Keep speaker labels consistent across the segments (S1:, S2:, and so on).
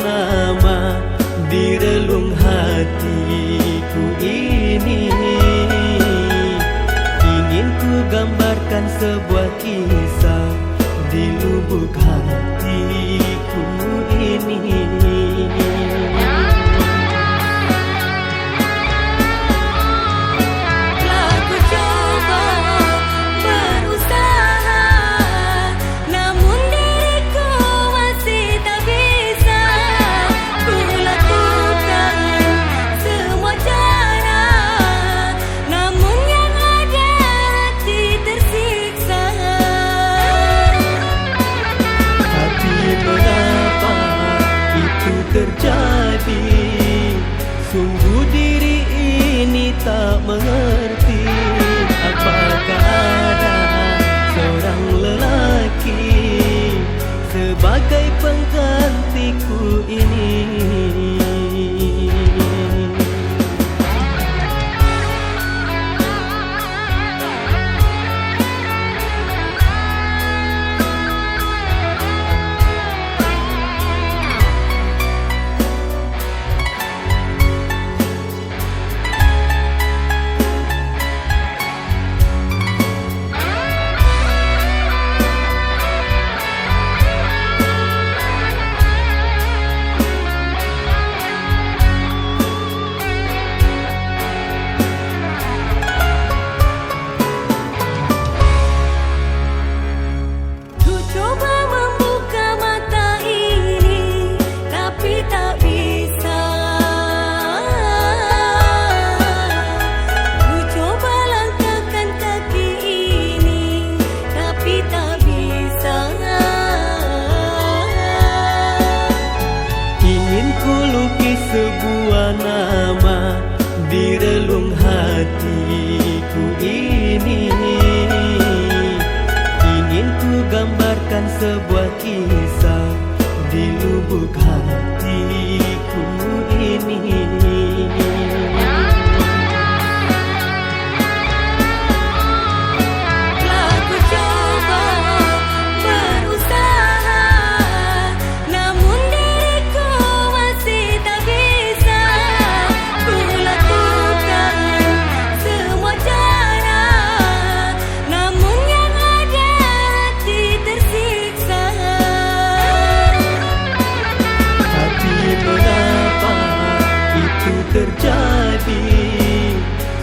S1: nama di relung hatiku ini. Ingin ku gambarkan sebuah kisah di lubuk hatiku ini. Terjadi, sungguh diri ini tak mengerti. Apakah ada seorang lelaki sebagai penggantiku ini? Sebuah nama di relung hatiku ini. Ingin ku gambarkan sebuah kisah di lubuk hatiku ini. Terjadi,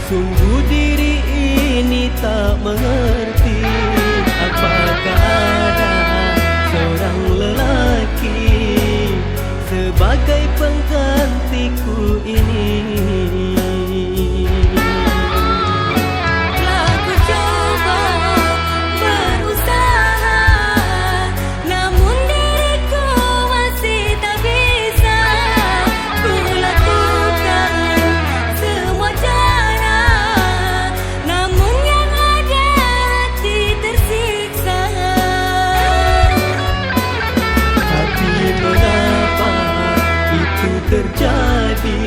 S1: sungguh diri ini tak mengerti. Apakah ada seorang lelaki sebagai penggantiku ini? Terjadi,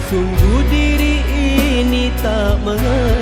S1: sungguh diri ini tak mengerti.